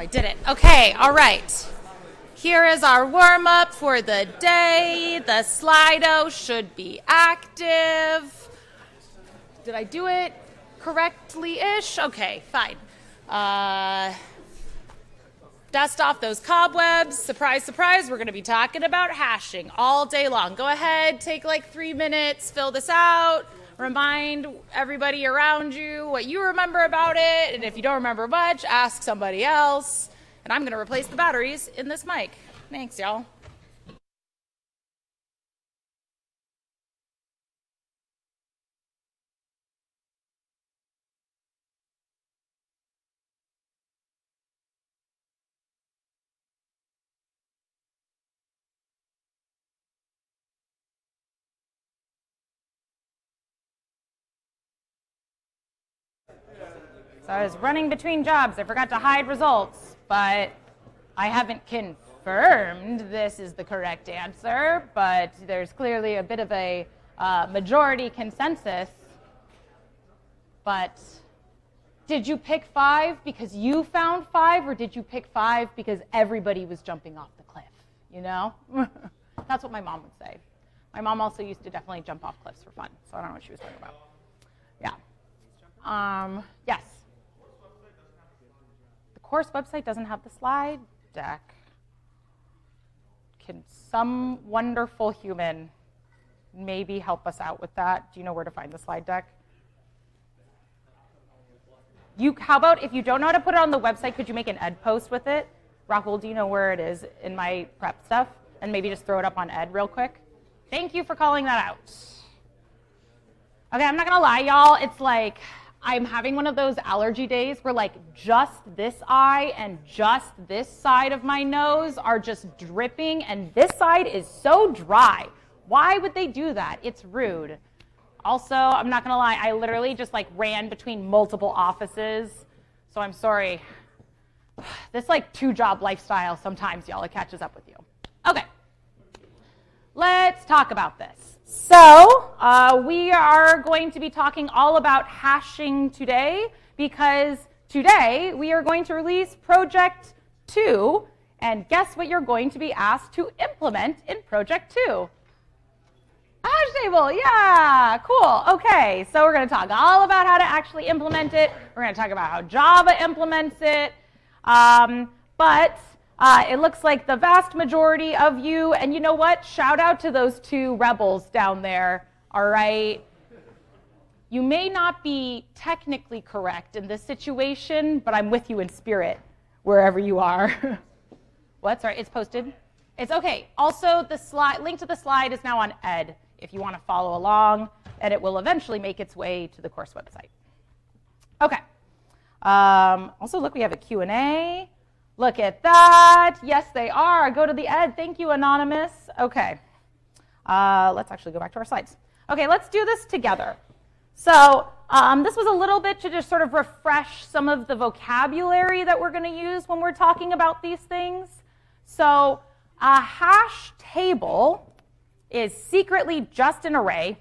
I did it. Okay, all right. Here is our warm-up for the day. The Slido should be active. Did I do it correctly-ish? Okay, fine. Dust off those cobwebs. Surprise, surprise, we're going to be talking about hashing all day long. Go ahead, take like 3 minutes, fill this out. Remind everybody around you what you remember about it. And if you don't remember much, ask somebody else. And I'm going to replace the batteries in this mic. Thanks, y'all. So I was running between jobs. I forgot to hide results, but I haven't confirmed this is the correct answer, but there's clearly a bit of a majority consensus. But did you pick 5 because you found 5, or did you pick 5 because everybody was jumping off the cliff, you know? That's what my mom would say. My mom also used to definitely jump off cliffs for fun, so I don't know what she was talking about. Yeah. Yes. The course website doesn't have the slide deck. Can some wonderful human maybe help us out with that? Do you know where to find the slide deck? How about if you don't know how to put it on the website, could you make an ed post with it? Rahul, do you know where it is in my prep stuff? And maybe just throw it up on ed real quick. Thank you for calling that out. Okay, I'm not gonna lie, y'all. It's like I'm having one of those allergy days where like just this eye and just this side of my nose are just dripping, and this side is so dry. Why would they do that? It's rude. Also, I'm not gonna lie, I literally just like ran between multiple offices, so I'm sorry. This like 2-job lifestyle sometimes, y'all, it catches up with you. Okay, let's talk about this. So we are going to be talking all about hashing today, because today we are going to release Project 2, and guess what you're going to be asked to implement in Project 2? Hash table, yeah, cool. Okay, so we're going to talk all about how to actually implement it. We're going to talk about how Java implements it, but it looks like the vast majority of you, and you know what? Shout out to those 2 rebels down there, all right? You may not be technically correct in this situation, but I'm with you in spirit, wherever you are. What? Sorry, it's posted? It's okay. Also, the link to the slide is now on ed, if you want to follow along, and it will eventually make its way to the course website. Okay. Also, look, we have a Q&A. Look at that. Yes, they are. Go to the ed. Thank you, Anonymous. Okay. Let's actually go back to our slides. Okay, let's do this together. So this was a little bit to just sort of refresh some of the vocabulary that we're going to use when we're talking about these things. So a hash table is secretly just an array,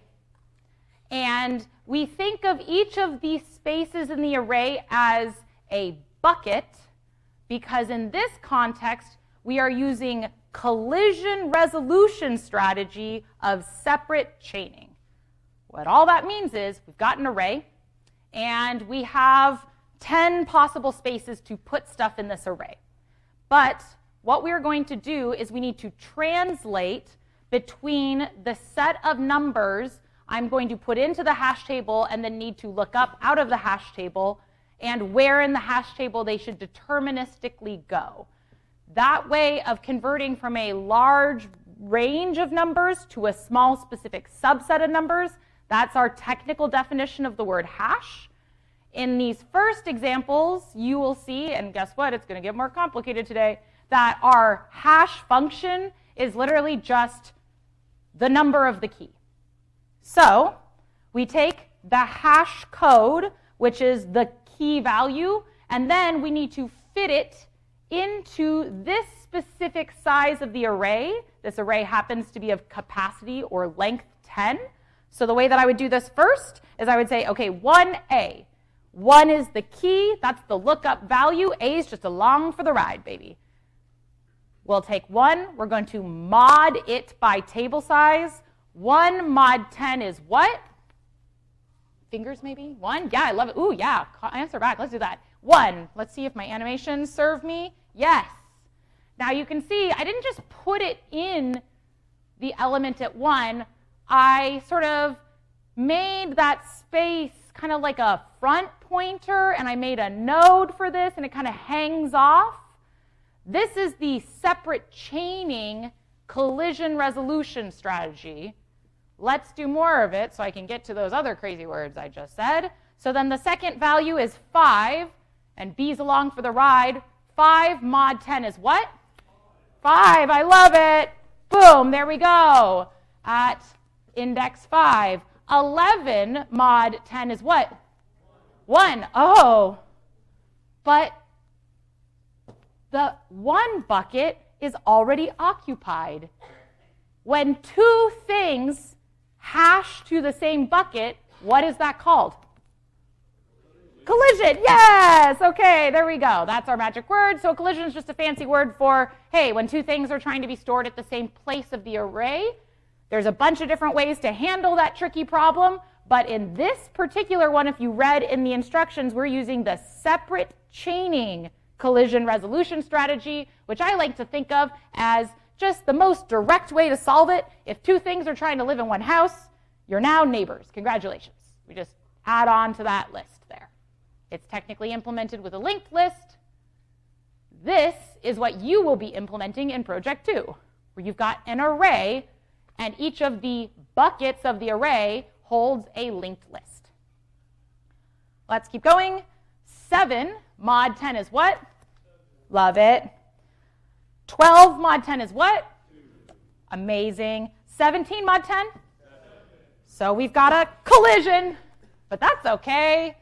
and we think of each of these spaces in the array as a bucket, because in this context, we are using collision resolution strategy of separate chaining. What all that means is we've got an array, and we have 10 possible spaces to put stuff in this array. But what we're going to do is we need to translate between the set of numbers I'm going to put into the hash table and then need to look up out of the hash table, and where in the hash table they should deterministically go. That way of converting from a large range of numbers to a small specific subset of numbers, that's our technical definition of the word hash. In these first examples, you will see, and guess what, it's going to get more complicated today, that our hash function is literally just the number of the key. So we take the hash code, which is the key value, and then we need to fit it into this specific size of the array. This array happens to be of capacity or length 10. So the way that I would do this first is I would say, okay, 1A. 1 is the key. That's the lookup value. A is just along for the ride, baby. We'll take 1. We're going to mod it by table size. 1 mod 10 is what? Fingers maybe? 1? Yeah, I love it. Ooh, yeah. Answer back. Let's do that. 1. Let's see if my animations serve me. Yes. Now you can see I didn't just put it in the element at 1. I sort of made that space kind of like a front pointer, and I made a node for this, and it kind of hangs off. This is the separate chaining collision resolution strategy. Let's do more of it so I can get to those other crazy words I just said. So then the second value is 5, and B's along for the ride. 5 mod 10 is what? 5. I love it. Boom, there we go. At index 5. 11 mod 10 is what? 1. Oh, but the 1 bucket is already occupied. When 2 things hash to the same bucket, what is that called? Collision. Yes. Okay, there we go. That's our magic word. So collision is just a fancy word for, hey, when 2 things are trying to be stored at the same place of the array. There's a bunch of different ways to handle that tricky problem, but in this particular one, if you read in the instructions, we're using the separate chaining collision resolution strategy, which I like to think of as just the most direct way to solve it. If 2 things are trying to live in one house, you're now neighbors. Congratulations. We just add on to that list there. It's technically implemented with a linked list. This is what you will be implementing in Project 2, where you've got an array, and each of the buckets of the array holds a linked list. Let's keep going. 7 mod 10 is what? Love it. 12 mod 10 is what? 2. Amazing. 17 mod 10? 7. So we've got a collision, but that's okay.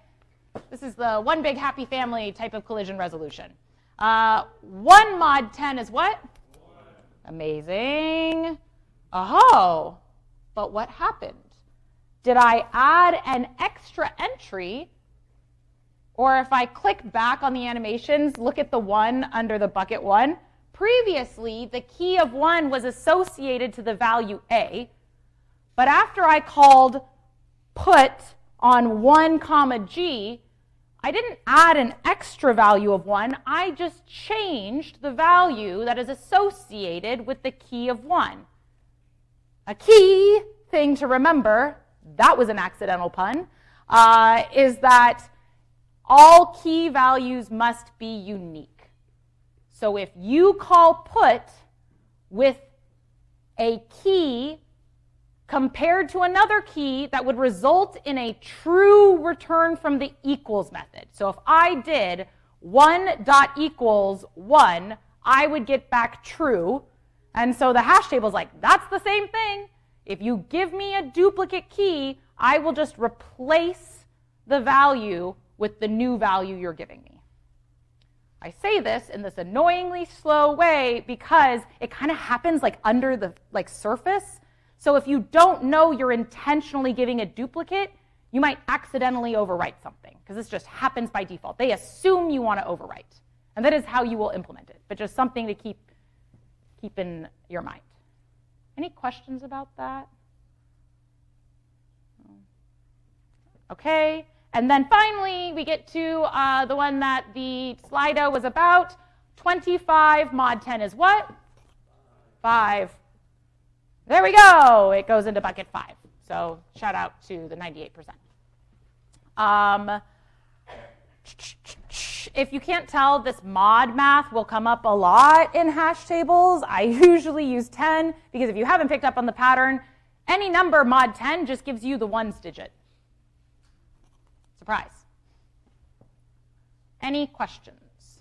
This is the one big happy family type of collision resolution. 1 mod 10 is what? 1. Amazing. Oh, but what happened? Did I add an extra entry? Or if I click back on the animations, look at the 1 under the bucket 1. Previously, the key of 1 was associated to the value A. But after I called put on 1 comma G, I didn't add an extra value of 1. I just changed the value that is associated with the key of 1. A key thing to remember, that was an accidental pun, is that all key values must be unique. So if you call put with a key compared to another key, that would result in a true return from the equals method. So if I did 1.equals 1, I would get back true. And so the hash table is like, that's the same thing. If you give me a duplicate key, I will just replace the value with the new value you're giving me. I say this in this annoyingly slow way because it kind of happens like under the surface. So if you don't know you're intentionally giving a duplicate, you might accidentally overwrite something because this just happens by default. They assume you want to overwrite, and that is how you will implement it, but just something to keep in your mind. Any questions about that? Okay, and then finally we get to the one that the Slido was about. 25 mod 10 is what? 5. There we go. It goes into bucket 5. So shout out to the 98%. If you can't tell, this mod math will come up a lot in hash tables. I usually use 10 because if you haven't picked up on the pattern, any number mod 10 just gives you the ones digit. Surprise. Any questions?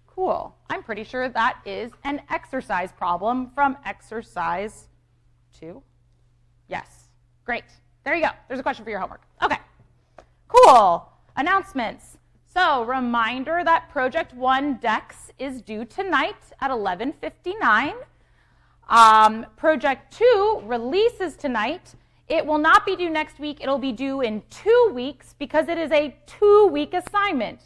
Cool. I'm pretty sure that is an exercise problem from exercise 2. Yes. Great. There you go. There's a question for your homework. Okay. Cool. Announcements. So, reminder that Project 1 Dex is due tonight at 11:59. Project 2 releases tonight It will not be due next week. It'll be due in 2 weeks because it is a 2-week assignment.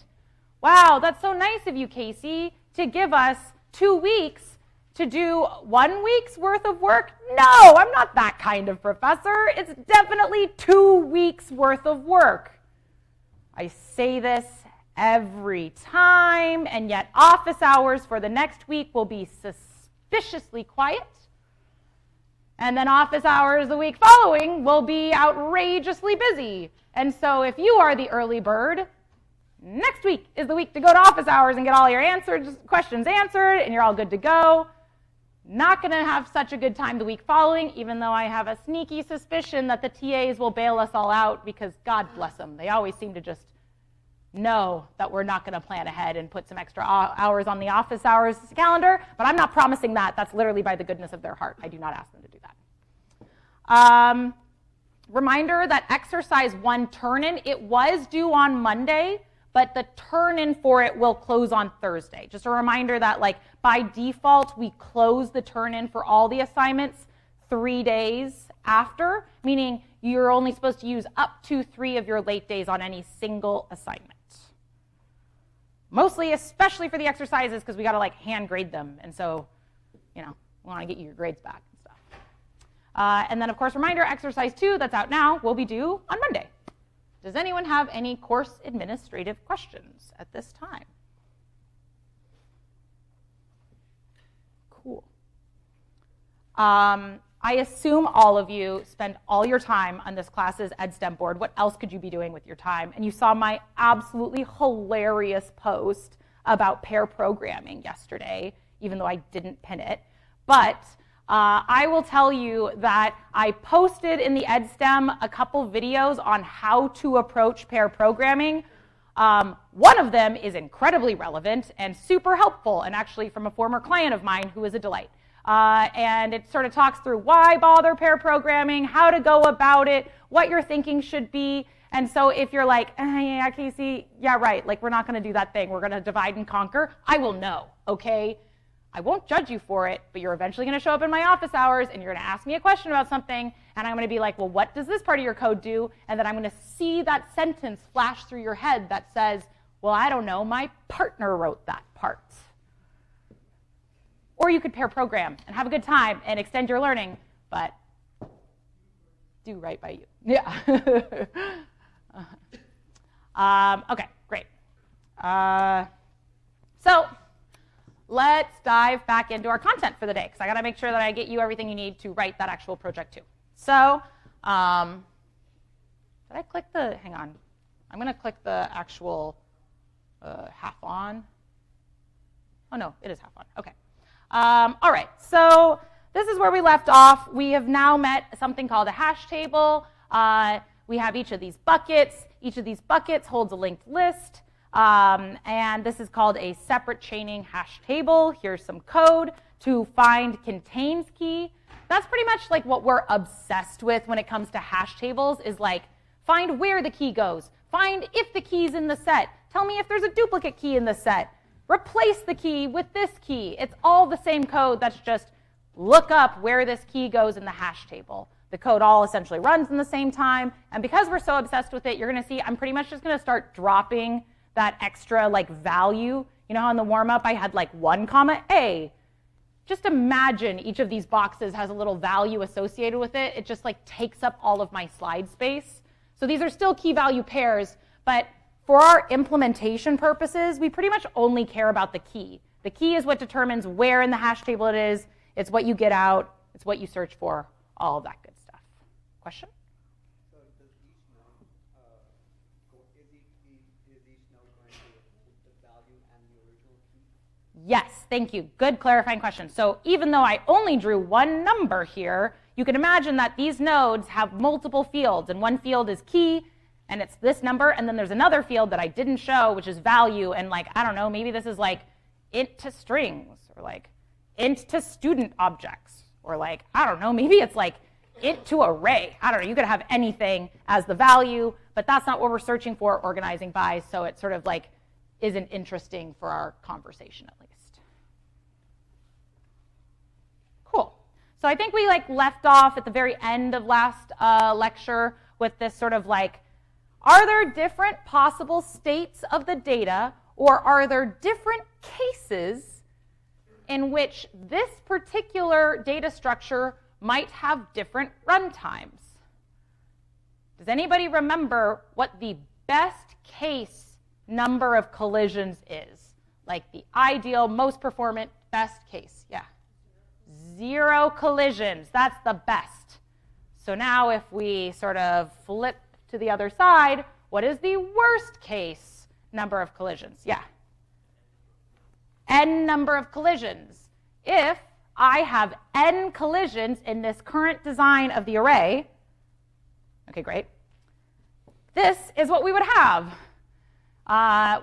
Wow, that's so nice of you, Casey, to give us 2 weeks to do 1 week's worth of work. No, I'm not that kind of professor. It's definitely 2 weeks worth of work. I say this every time, and yet office hours for the next week will be suspiciously quiet. And then office hours the week following will be outrageously busy. And so if you are the early bird, next week is the week to go to office hours and get all your questions answered, and you're all good to go. Not going to have such a good time the week following, even though I have a sneaky suspicion that the TAs will bail us all out because God bless them. They always seem to just know that we're not going to plan ahead and put some extra hours on the office hours calendar, but I'm not promising that. That's literally by the goodness of their heart. I do not ask them to do that. Reminder that exercise 1 turn-in, it was due on Monday, but the turn-in for it will close on Thursday. Just a reminder that, like, by default, we close the turn-in for all the assignments 3 days after, meaning you're only supposed to use up to 3 of your late days on any single assignment. Mostly, especially for the exercises, because we got to, like, hand grade them, and so, we want to get you your grades back and stuff. And then, of course, reminder, exercise 2, that's out now, will be due on Monday. Does anyone have any course administrative questions at this time? Cool. I assume all of you spend all your time on this class's EdSTEM board. What else could you be doing with your time? And you saw my absolutely hilarious post about pair programming yesterday, even though I didn't pin it. But I will tell you that I posted in the EdSTEM a couple videos on how to approach pair programming. One of them is incredibly relevant and super helpful, and actually from a former client of mine who is a delight. And it sort of talks through why bother pair programming, how to go about it, what your thinking should be. And so if you're like, yeah, Casey, yeah, right, like we're not going to do that thing, we're going to divide and conquer, I will know, okay? I won't judge you for it, but you're eventually going to show up in my office hours and you're going to ask me a question about something, and I'm going to be like, well, what does this part of your code do? And then I'm going to see that sentence flash through your head that says, well, I don't know, my partner wrote that part. Or you could pair program and have a good time and extend your learning, but do right by you. Yeah. Okay, great. So let's dive back into our content for the day, because I got to make sure that I get you everything you need to write that actual project too. So did I click the, hang on. I'm going to click the actual half on. Oh, no, it is half on. Okay. All right, so this is where we left off. We have now met something called a hash table. We have each of these buckets. Each of these buckets holds a linked list. And this is called a separate chaining hash table. Here's some code to find contains key. That's pretty much like what we're obsessed with when it comes to hash tables, is like find where the key goes, find if the key's in the set, tell me if there's a duplicate key in the set, replace the key with this key. It's all the same code. That's just look up where this key goes in the hash table. The code all essentially runs in the same time. And because we're so obsessed with it, you're going to see I'm pretty much just going to start dropping that extra like value. You know how in the warm-up I had like 1 comma A. Just imagine each of these boxes has a little value associated with it. It just like takes up all of my slide space. So these are still key value pairs, but for our implementation purposes, we pretty much only care about the key. The key is what determines where in the hash table it is. It's what you get out. It's what you search for. All of that good stuff. Question? So does each node, is each node going to put the value and the original key? Yes, thank you. Good clarifying question. So even though I only drew 1 number here, you can imagine that these nodes have multiple fields, and one field is key, and it's this number, and then there's another field that I didn't show, which is value, and like, I don't know, maybe this is like int to strings, or like int to student objects, or like, I don't know, maybe it's like int to array. I don't know, you could have anything as the value, but that's not what we're searching for organizing by, so it sort of like isn't interesting for our conversation at least. Cool. So I think we left off at the very end of last lecture with this sort of are there different possible states of the data, or are there different cases in which this particular data structure might have different runtimes? Does anybody remember what the best case number of collisions is? Like the ideal, most performant, best case? Yeah. 0 collisions. That's the best. So now if we sort of flip to the other side, what is the worst case number of collisions? Yeah. N number of collisions. If I have n collisions in this current design of the array, okay, great. This is what we would have.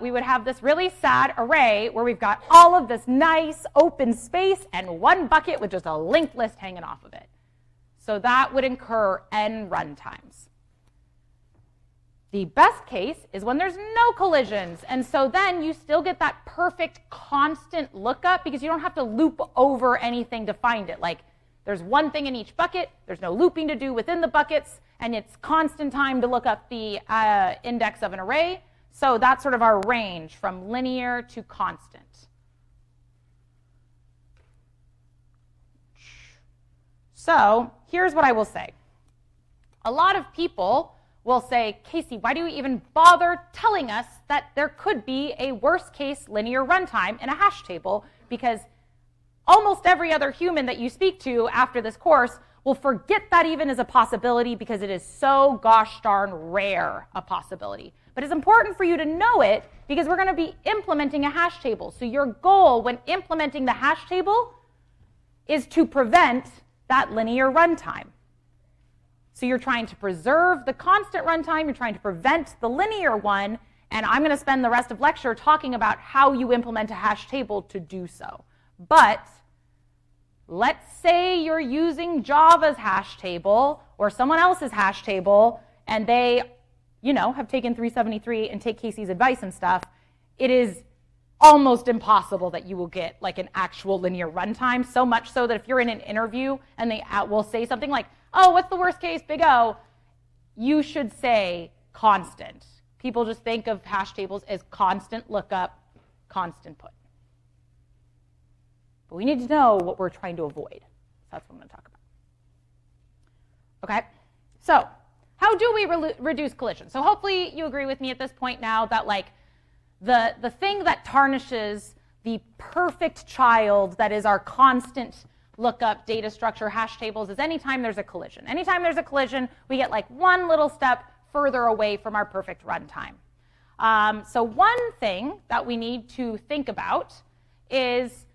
We would have this really sad array where we've got all of this nice open space and one bucket with just a linked list hanging off of it. So that would incur n runtimes. The best case is when there's no collisions, and so then you still get that perfect constant lookup because you don't have to loop over anything to find it. There's one thing in each bucket, there's no looping to do within the buckets, and it's constant time to look up the index of an array. So that's sort of our range from linear to constant. So here's what I will say. A lot of people will say, Casey, why do you even bother telling us that there could be a worst case linear runtime in a hash table? Because almost every other human that you speak to after this course will forget that even is a possibility because it is so gosh darn rare a possibility. But it's important for you to know it because we're going to be implementing a hash table. So your goal when implementing the hash table is to prevent that linear runtime. So you're trying to preserve the constant runtime, you're trying to prevent the linear one, and I'm going to spend the rest of lecture talking about how you implement a hash table to do so. But let's say you're using Java's hash table or someone else's hash table, and they, have taken 373 and take Casey's advice and stuff. It is almost impossible that you will get an actual linear runtime, so much so that if you're in an interview and they will say something like, oh, what's the worst case, big O? You should say constant. People just think of hash tables as constant lookup, constant put. But we need to know what we're trying to avoid. So that's what I'm going to talk about. Okay, so how do we reduce collision? So hopefully you agree with me at this point now that the thing that tarnishes the perfect child that is our constant lookup data structure hash tables is anytime there's a collision. Anytime there's a collision, we get one little step further away from our perfect runtime. So one thing that we need to think about is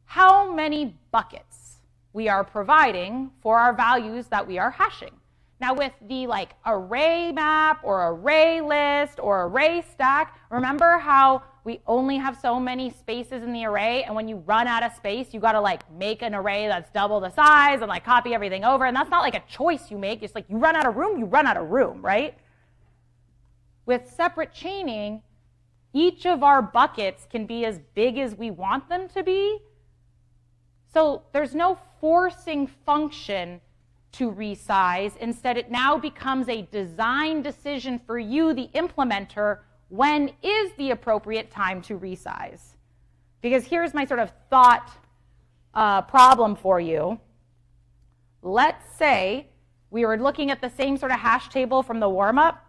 how many buckets we are providing for our values that we are hashing. Now with the array map or array list or array stack, remember how we only have so many spaces in the array, and when you run out of space, you got to make an array that's double the size and copy everything over, and that's not a choice you make. It's you run out of room, you run out of room, right? With separate chaining, each of our buckets can be as big as we want them to be. So there's no forcing function to resize. Instead, it now becomes a design decision for you, the implementer, when is the appropriate time to resize. Because here's my sort of thought problem for you. Let's say we were looking at the same sort of hash table from the warm-up,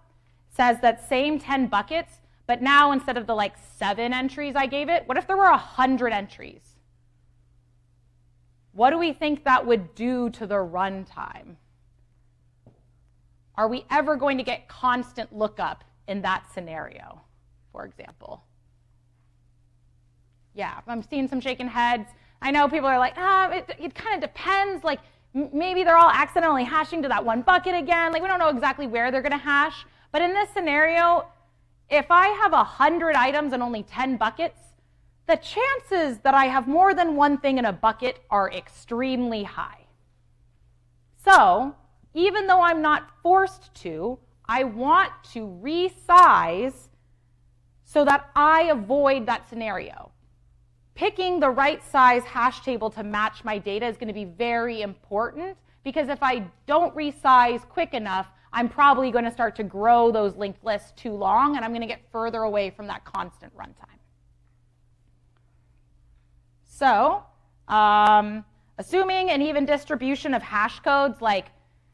says that same 10 buckets, but now instead of the 7 entries I gave it, what if there were 100 entries? What do we think that would do to the runtime? Are we ever going to get constant lookup in that scenario, for example? Yeah, I'm seeing some shaking heads. I know people are it kind of depends. Maybe they're all accidentally hashing to that one bucket again. We don't know exactly where they're going to hash. But in this scenario, if I have 100 items and only 10 buckets, the chances that I have more than one thing in a bucket are extremely high. So, even though I'm not forced to, I want to resize so that I avoid that scenario. picking the right size hash table to match my data is going to be very important, because if I don't resize quick enough, I'm probably going to start to grow those linked lists too long, and I'm going to get further away from that constant runtime. So, assuming an even distribution of hash codes, like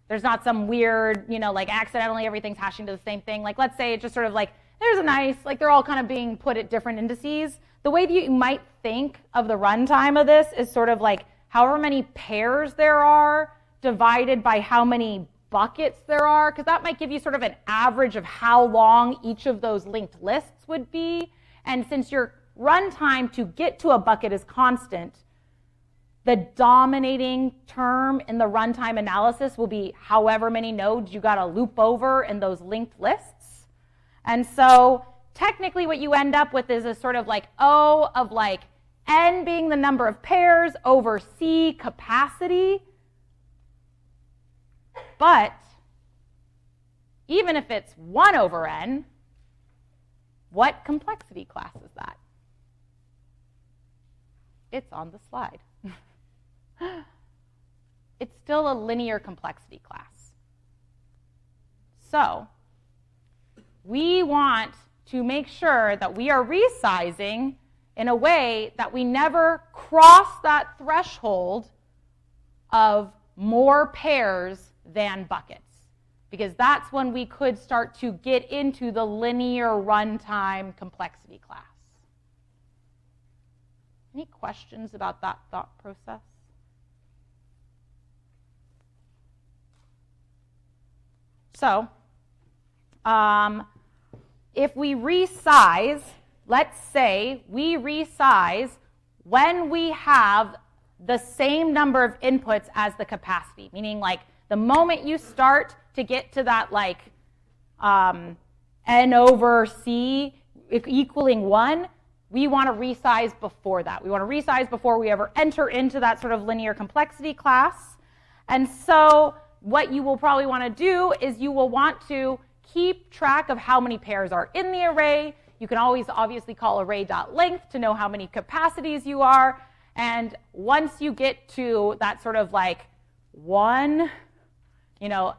there's not some weird, like accidentally everything's hashing to the same thing. Like let's say it's just sort of like, there's a nice, like they're all kind of being put at different indices. The way that you might think of the runtime of this is sort of like however many pairs there are divided by how many buckets there are, because that might give you sort of an average of how long each of those linked lists would be. And since your runtime to get to a bucket is constant, the dominating term in the runtime analysis will be however many nodes you got to loop over in those linked lists. And so technically what you end up with is a sort of like O of like N being the number of pairs over C capacity. But even if it's 1 over N, what complexity class is that? It's on the slide. It's still a linear complexity class. So we want to make sure that we are resizing in a way that we never cross that threshold of more pairs than buckets, because that's when we could start to get into the linear runtime complexity class. Any questions about that thought process? So, if we resize, let's say we resize when we have the same number of inputs as the capacity, meaning like the moment you start to get to that like N over C equaling 1, we want to resize before that. We want to resize before we ever enter into that sort of linear complexity class. And so what you will probably want to do is you will want to keep track of how many pairs are in the array. You can always obviously call array.length to know how many capacities you are. And once you get to that sort of like 1,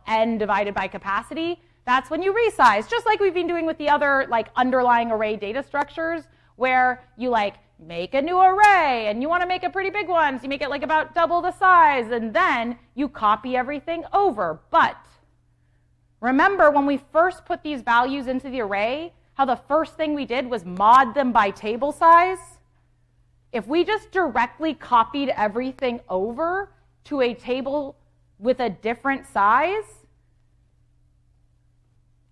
N divided by capacity, that's when you resize, just like we've been doing with the other like underlying array data structures, where you like make a new array and you want to make a pretty big one, so you make it like about double the size, and then you copy everything over. But remember when we first put these values into the array, how the first thing we did was mod them by table size? If we just directly copied everything over to a table with a different size,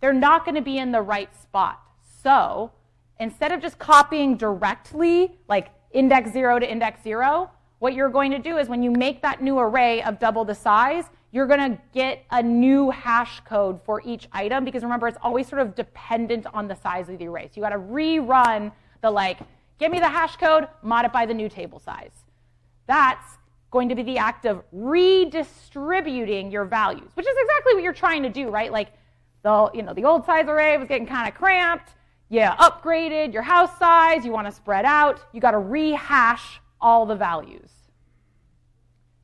they're not going to be in the right spot. So instead of just copying directly, like index 0 to index 0, what you're going to do is when you make that new array of double the size, you're going to get a new hash code for each item, because remember, it's always sort of dependent on the size of the array. So you got to rerun the like, give me the hash code, mod it by the new table size. That's going to be the act of redistributing your values, which is exactly what you're trying to do, right? Like the old size array was getting kind of cramped. You upgraded your house size, you want to spread out, you got to rehash all the values.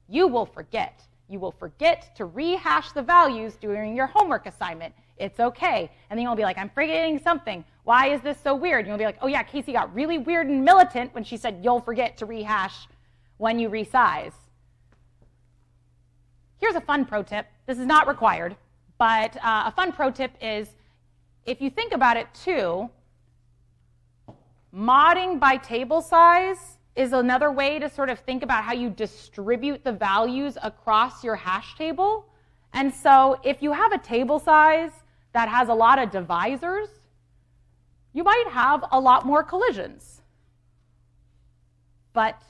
You will forget. You will forget to rehash the values during your homework assignment. It's okay. And then you'll be like, I'm forgetting something. Why is this so weird? And you'll be like, oh yeah, Casey got really weird and militant when she said you'll forget to rehash when you resize. Here's a fun pro tip. This is not required, but a fun pro tip is, if you think about it too, modding by table size is another way to sort of think about how you distribute the values across your hash table. And so if you have a table size that has a lot of divisors, you might have a lot more collisions. But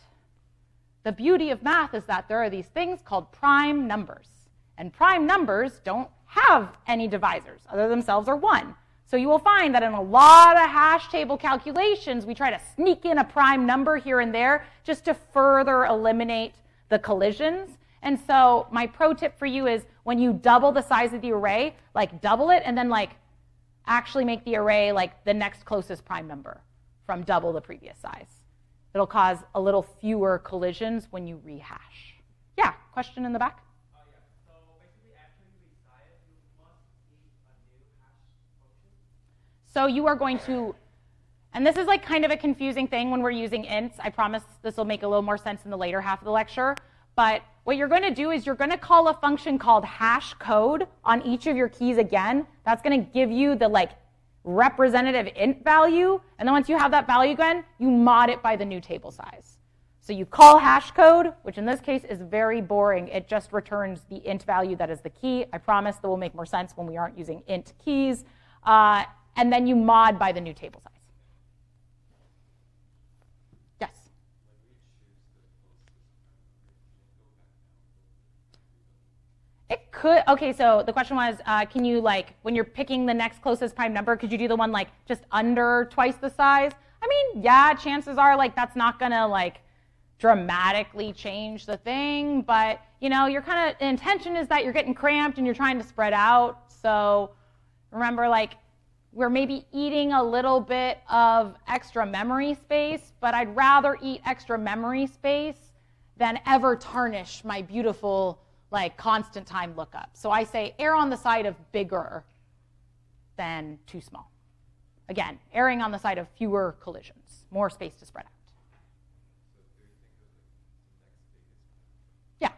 the beauty of math is that there are these things called prime numbers. And prime numbers don't have any divisors. Other themselves are 1. So you will find that in a lot of hash table calculations, we try to sneak in a prime number here and there just to further eliminate the collisions. And so my pro tip for you is, when you double the size of the array, like double it and then like actually make the array like the next closest prime number from double the previous size. It'll cause a little fewer collisions when you rehash. Yeah, question in the back? Yeah. So basically, after you resize, you must create a new hash function. So you are going to, and this is like kind of a confusing thing when we're using ints. I promise this will make a little more sense in the later half of the lecture. But what you're going to do is you're going to call a function called hash code on each of your keys again. That's going to give you the like representative int value. And then once you have that value again, you mod it by the new table size. So you call hash code, which in this case is very boring. It just returns the int value that is the key. I promise that will make more sense when we aren't using int keys. And then you mod by the new table size. Yes? It could, okay, so the question was, can you like, when you're picking the next closest prime number, could you do the one like just under twice the size? I mean, yeah, chances are like that's not gonna like dramatically change the thing, but you know, your kind of intention is that you're getting cramped and you're trying to spread out. So remember, like, we're maybe eating a little bit of extra memory space, but I'd rather eat extra memory space than ever tarnish my beautiful like constant time lookup. So I say err on the side of bigger than too small. Again, erring on the side of fewer collisions, more space to spread out. Yeah,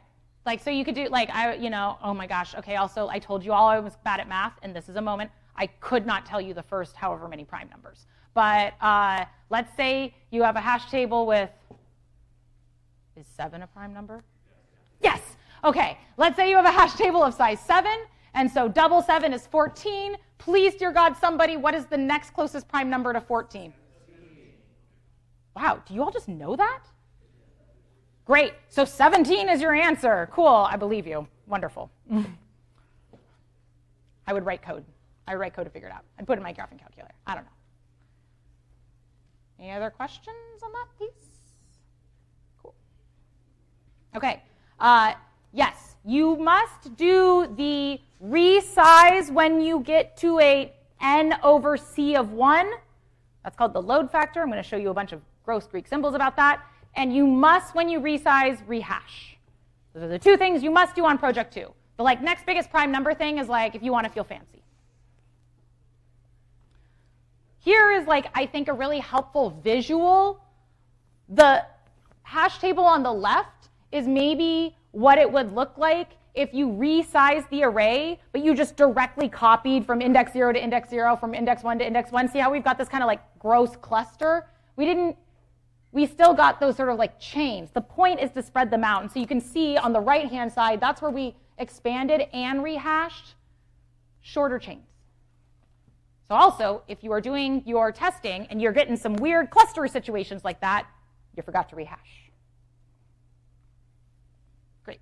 like so you could do like oh my gosh, okay, also I told you all I was bad at math, and this is a moment. I could not tell you the first however many prime numbers. But let's say you have a hash table with, is 7 a prime number? Yes. Okay, let's say you have a hash table of size 7, and so double 7 is 14. Please, dear God, somebody, what is the next closest prime number to 14? 17. Wow, do you all just know that? Great, so 17 is your answer. Cool, I believe you. Wonderful. I would write code. I would write code to figure it out. I'd put it in my graphing calculator. I don't know. Any other questions on that piece? Cool. Okay. Yes, you must do the resize when you get to a n over c of 1. That's called the load factor. I'm going to show you a bunch of gross Greek symbols about that. And you must, when you resize, rehash. Those are the two things you must do on Project 2. The like next biggest prime number thing is like if you want to feel fancy. Here is like, I think, a really helpful visual. The hash table on the left is maybe what it would look like if you resize the array, but you just directly copied from index 0 to index 0, from index 1 to index 1. See how we've got this kind of like gross cluster? We still got those sort of like chains. The point is to spread them out. And so you can see on the right-hand side, that's where we expanded and rehashed shorter chains. So also, if you are doing your testing and you're getting some weird cluster situations like that, you forgot to rehash. Great.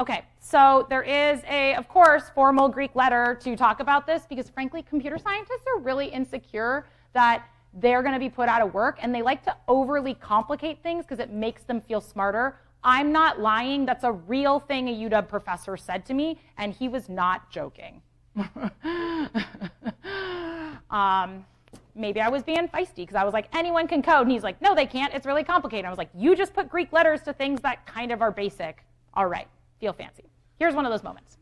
Okay, so there is of course, formal Greek letter to talk about this because frankly, computer scientists are really insecure that they're going to be put out of work, and they like to overly complicate things because it makes them feel smarter. I'm not lying. That's a real thing a UW professor said to me, and he was not joking. Maybe I was being feisty because I was like, anyone can code. And he's like, no, they can't. It's really complicated. I was like, you just put Greek letters to things that kind of are basic. All right, feel fancy. Here's one of those moments.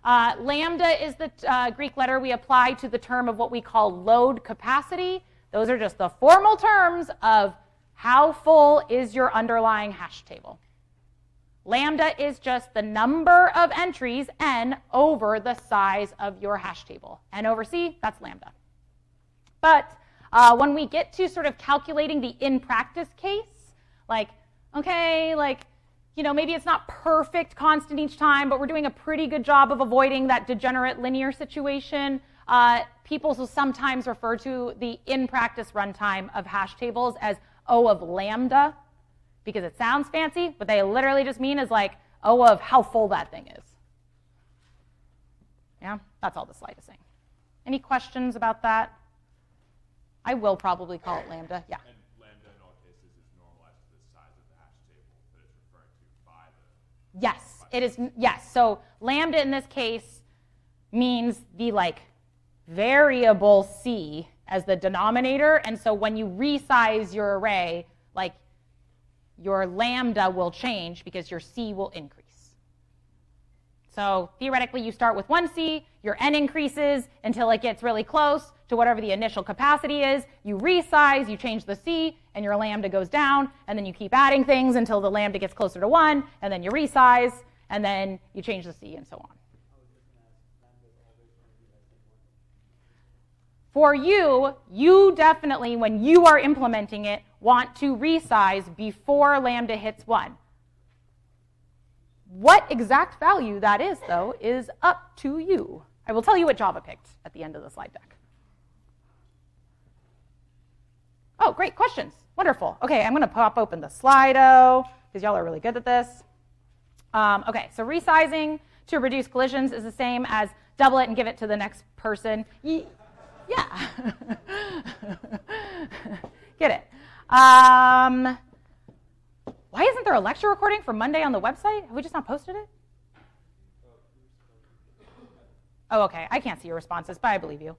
Lambda is the Greek letter we apply to the term of what we call load capacity. Those are just the formal terms of how full is your underlying hash table. Lambda is just the number of entries, n, over the size of your hash table. N over c, that's lambda. But when we get to sort of calculating the in-practice case, like, okay, like, you know, maybe it's not perfect constant each time, but we're doing a pretty good job of avoiding that degenerate linear situation. People will sometimes refer to the in-practice runtime of hash tables as O of lambda, because it sounds fancy, but they literally just mean is like O of how full that thing is. Yeah, that's all the slide is saying. Any questions about that? I will probably call it lambda, yeah. And lambda in all cases is normalized to the size of the hash table that it's referring to by the... Yes, it is, yes. So lambda in this case means the like variable c as the denominator. And so when you resize your array, like your lambda will change because your C will increase. So theoretically, you start with 1C, your n increases until it gets really close to whatever the initial capacity is. You resize, you change the C, and your lambda goes down, and then you keep adding things until the lambda gets closer to 1, and then you resize, and then you change the C, and so on. For you, you definitely, when you are implementing it, want to resize before lambda hits 1. What exact value that is, though, is up to you. I will tell you what Java picked at the end of the slide deck. Oh, great questions. Wonderful. Okay, I'm going to pop open the Slido because y'all are really good at this. Okay, so resizing to reduce collisions is the same as double it and give it to the next person. Yeah. Get it. Why isn't there a lecture recording for Monday on the website? Have we just not posted it? Oh, okay. I can't see your responses, but I believe you.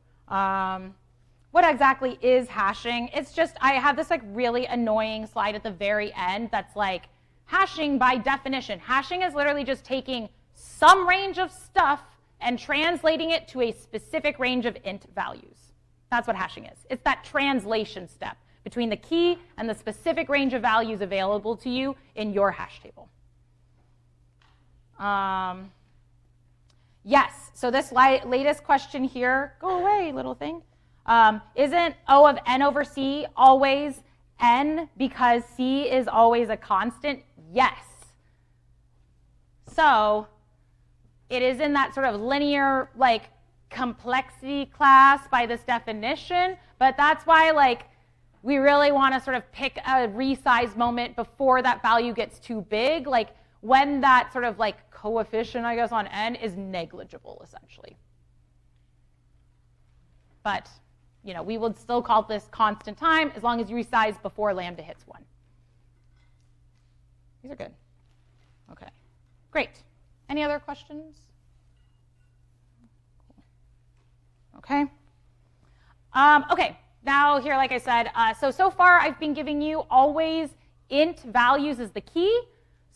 What exactly is hashing? It's just, I have this like really annoying slide at the very end that's like, hashing by definition. Hashing is literally just taking some range of stuff and translating it to a specific range of int values. That's what hashing is. It's that translation step between the key and the specific range of values available to you in your hash table. Yes, so this latest question here, go away, little thing. Isn't O of n over C always n because C is always a constant? Yes. So it is in that sort of linear, like, complexity class by this definition, but that's why, like, we really want to sort of pick a resize moment before that value gets too big, like when that sort of like coefficient, I guess, on n is negligible, essentially. But, you know, we would still call this constant time as long as you resize before lambda hits 1. These are good. Okay, great. Any other questions? Okay. Okay. Now here, like I said, so far I've been giving you always int values as the key.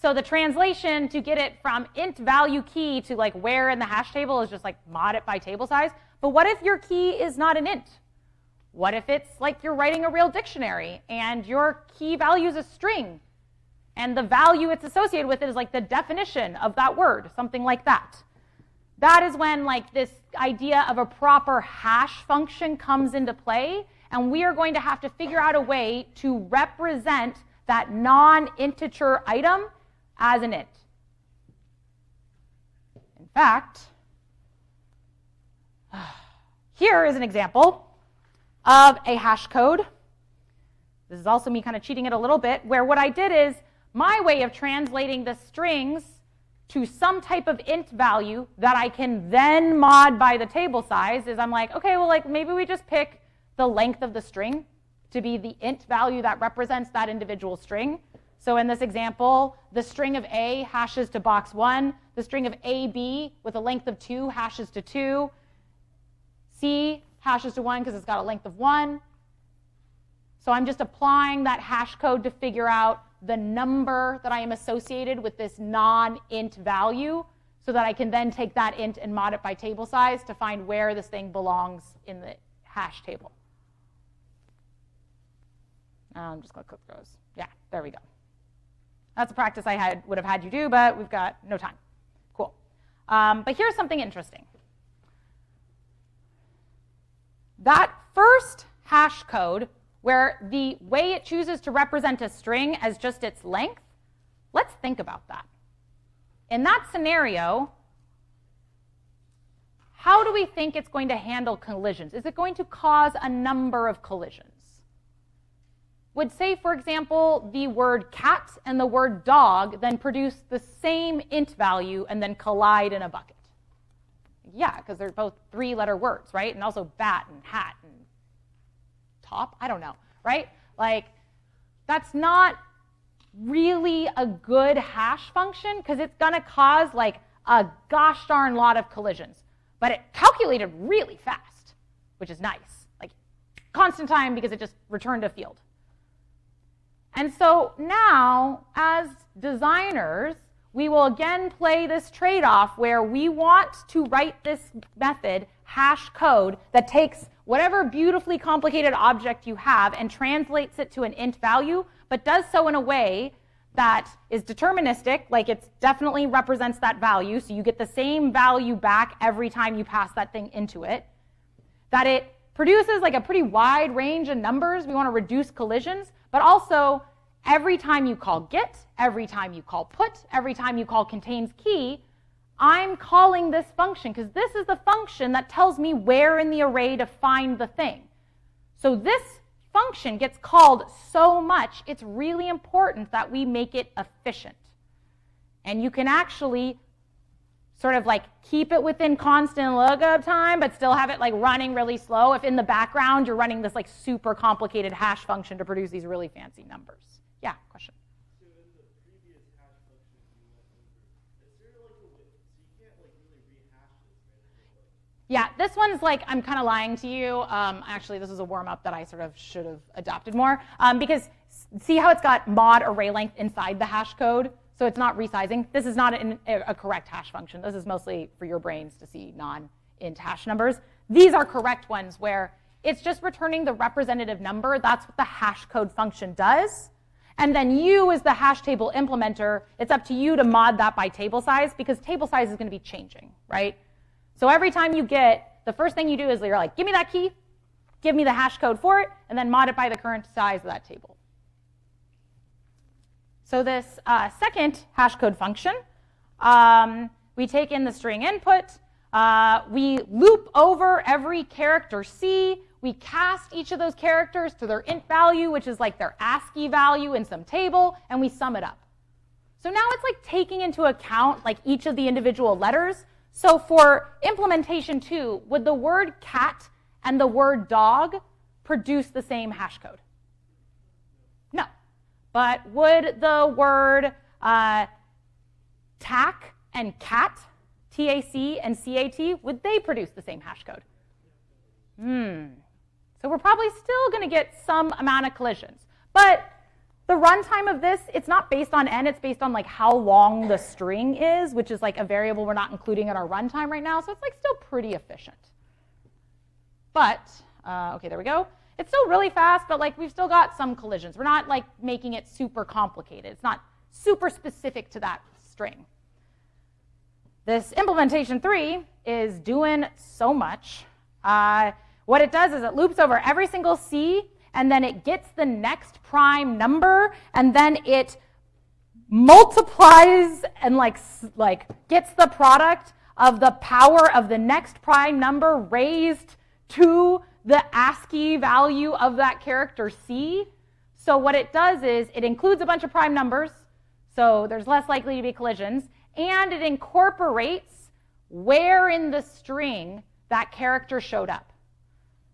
So the translation to get it from int value key to like where in the hash table is just like mod it by table size. But what if your key is not an int? What if it's like you're writing a real dictionary and your key value is a string and the value it's associated with it is like the definition of that word, something like that. That is when like this idea of a proper hash function comes into play. And we are going to have to figure out a way to represent that non-integer item as an int. In fact, here is an example of a hash code. This is also me kind of cheating it a little bit, where what I did is my way of translating the strings to some type of int value that I can then mod by the table size is I'm like, okay, well, like maybe we just pick the length of the string to be the int value that represents that individual string. So in this example, the string of A hashes to box 1. The string of AB with a length of 2 hashes to 2. C hashes to 1 because it's got a length of 1. So I'm just applying that hash code to figure out the number that I am associated with this non-int value so that I can then take that int and mod it by table size to find where this thing belongs in the hash table. I'm just going to click those. Yeah, there we go. That's a practice I would have had you do, but we've got no time. Cool. But here's something interesting. That first hash code, where the way it chooses to represent a string as just its length, let's think about that. In that scenario, how do we think it's going to handle collisions? Is it going to cause a number of collisions? Would say, for example, the word cat and the word dog then produce the same int value and then collide in a bucket? Yeah, because they're both 3-letter words, right? And also bat and hat and top, I don't know, right? Like, that's not really a good hash function because it's going to cause like a gosh darn lot of collisions. But it calculated really fast, which is nice. Like, constant time because it just returned a field. And so now, as designers, we will again play this trade-off where we want to write this method, hash code, that takes whatever beautifully complicated object you have and translates it to an int value, but does so in a way that is deterministic, like it definitely represents that value, so you get the same value back every time you pass that thing into it, that it produces like a pretty wide range of numbers. We want to reduce collisions, but also every time you call get, every time you call put, every time you call contains key, I'm calling this function because this is the function that tells me where in the array to find the thing. So this function gets called so much, it's really important that we make it efficient. And you can actually sort of like keep it within constant lookup time, but still have it like running really slow if in the background you're running this like super complicated hash function to produce these really fancy numbers. Yeah, question. So in the previous hash function you went over, is there like a way, so you can't like really rehash this, right? Yeah, this one's like, I'm kind of lying to you. Actually, this is a warm-up that I sort of should have adopted more. Because see how it's got mod array length inside the hash code? So it's not resizing. This is not a correct hash function. This is mostly for your brains to see non-int hash numbers. These are correct ones where it's just returning the representative number. That's what the hash code function does. And then you, as the hash table implementer, it's up to you to mod that by table size because table size is going to be changing, right? So every time you get, the first thing you do is you're like, give me that key, give me the hash code for it, and then mod it by the current size of that table. So this second hash code function, we take in the string input, we loop over every character C, we cast each of those characters to their int value, which is like their ASCII value in some table, and we sum it up. So now it's like taking into account like each of the individual letters. So for implementation 2, would the word cat and the word dog produce the same hash code? No. But would the word tac and cat, T-A-C and C-A-T, would they produce the same hash code? So we're probably still going to get some amount of collisions. But the runtime of this, it's not based on n, it's based on like how long the string is, which is like a variable we're not including in our runtime right now, so it's like still pretty efficient. But, okay, there we go. It's still really fast, but like we've still got some collisions. We're not like making it super complicated. It's not super specific to that string. This implementation 3 is doing so much. What it does is it loops over every single C, and then it gets the next prime number, and then it multiplies and like gets the product of the power of the next prime number raised to the ASCII value of that character C. So what it does is it includes a bunch of prime numbers, so there's less likely to be collisions, and it incorporates where in the string that character showed up.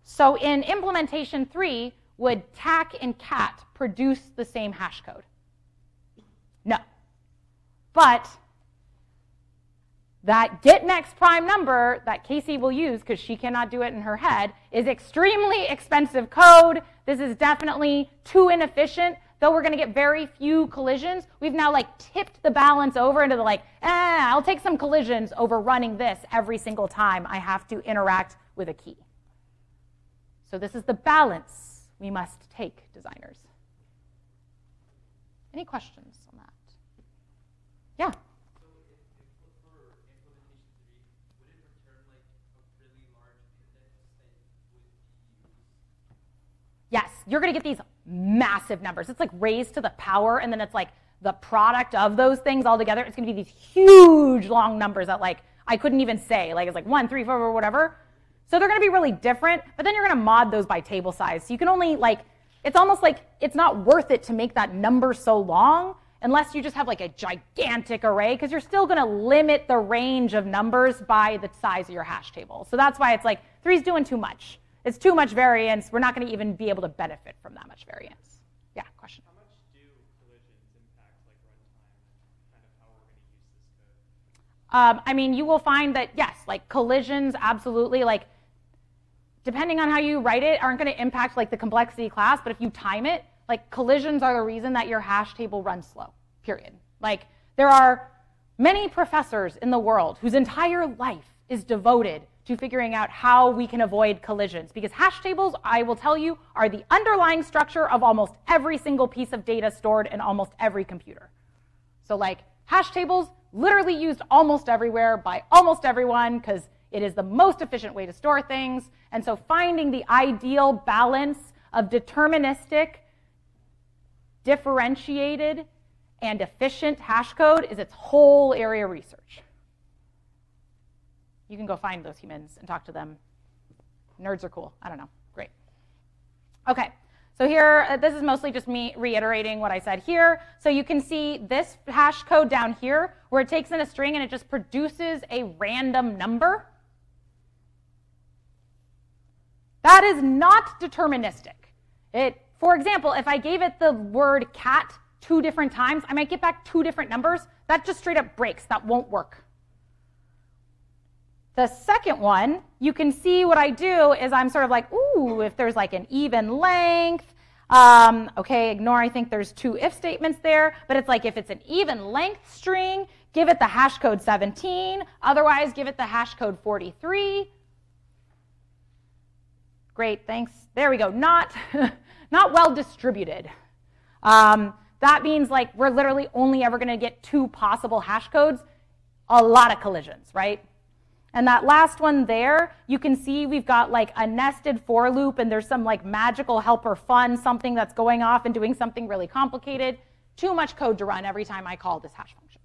So in implementation 3, would tac and cat produce the same hash code? No. But that get next prime number that Casey will use, because she cannot do it in her head, is extremely expensive code. This is definitely too inefficient. Though we're going to get very few collisions, we've now like tipped the balance over into the like, I'll take some collisions over running this every single time I have to interact with a key. So this is the balance we must take, designers. Any questions on that? Yeah? So for implementation 3, would it return like a really large index that would be used? Yes, you're going to get these massive numbers. It's like raised to the power, and then it's like the product of those things all together. It's going to be these huge long numbers that like I couldn't even say. Like it's like 1, 3, 4, whatever. So they're going to be really different, but then you're going to mod those by table size. So you can only like, it's almost like it's not worth it to make that number so long unless you just have like a gigantic array, because you're still going to limit the range of numbers by the size of your hash table. So that's why it's like 3's doing too much. It's too much variance. We're not going to even be able to benefit from that much variance. Yeah, question? How much do collisions impact like runtime and kind of how we're going to use this code? I mean, you will find that, yes, like collisions, absolutely. Like depending on how you write it, aren't going to impact like the complexity class, but if you time it, like collisions are the reason that your hash table runs slow, period. Like there are many professors in the world whose entire life is devoted to figuring out how we can avoid collisions, because hash tables, I will tell you, are the underlying structure of almost every single piece of data stored in almost every computer. So like hash tables literally used almost everywhere by almost everyone because it is the most efficient way to store things. And so finding the ideal balance of deterministic, differentiated, and efficient hash code is its whole area of research. You can go find those humans and talk to them. Nerds are cool. I don't know. Great. Okay. So here, this is mostly just me reiterating what I said here. So you can see this hash code down here where it takes in a string and it just produces a random number. That is not deterministic. For example, if I gave it the word cat 2 different times, I might get back 2 different numbers. That just straight up breaks. That won't work. The second one, you can see what I do is I'm sort of like, ooh, if there's like an even length, okay, ignore, I think there's 2 if statements there, but it's like if it's an even length string, give it the hash code 17, otherwise give it the hash code 43. Great, thanks. There we go. Not well distributed. That means like we're literally only ever going to get 2 possible hash codes, a lot of collisions, right? And that last one there, you can see we've got like a nested for loop and there's some like magical helper fun, something that's going off and doing something really complicated. Too much code to run every time I call this hash function.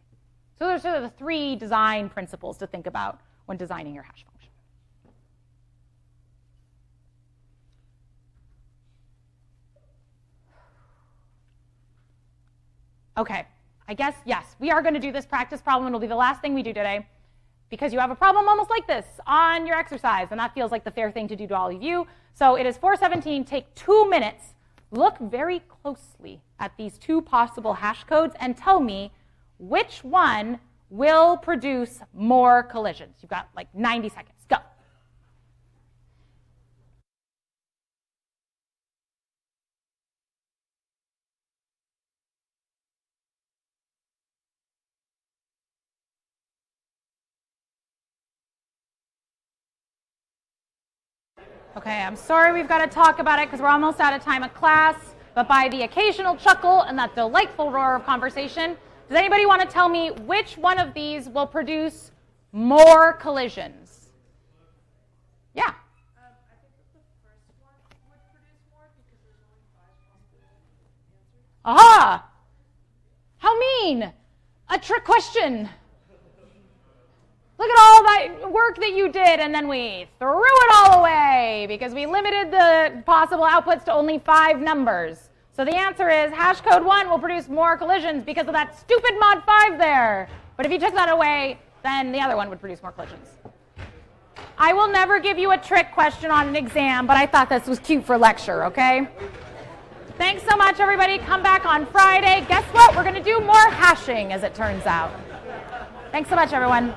So those are the 3 design principles to think about when designing your hash function. Okay, I guess, yes, we are going to do this practice problem. It'll be the last thing we do today because you have a problem almost like this on your exercise, and that feels like the fair thing to do to all of you. So it is 4:17. Take 2 minutes. Look very closely at these 2 possible hash codes and tell me which one will produce more collisions. You've got like 90 seconds. Go. Okay, I'm sorry we've got to talk about it because we're almost out of time of class, but by the occasional chuckle and that delightful roar of conversation, does anybody want to tell me which one of these will produce more collisions? Yeah. I think that the first one would produce more because there's only 5 possible answers. Aha! How mean! A trick question. Look at all that work that you did, and then we threw it all away because we limited the possible outputs to only 5 numbers. So the answer is hash code 1 will produce more collisions because of that stupid mod 5 there. But if you took that away, then the other one would produce more collisions. I will never give you a trick question on an exam, but I thought this was cute for lecture, okay? Thanks so much, everybody. Come back on Friday. Guess what? We're going to do more hashing, as it turns out. Thanks so much, everyone.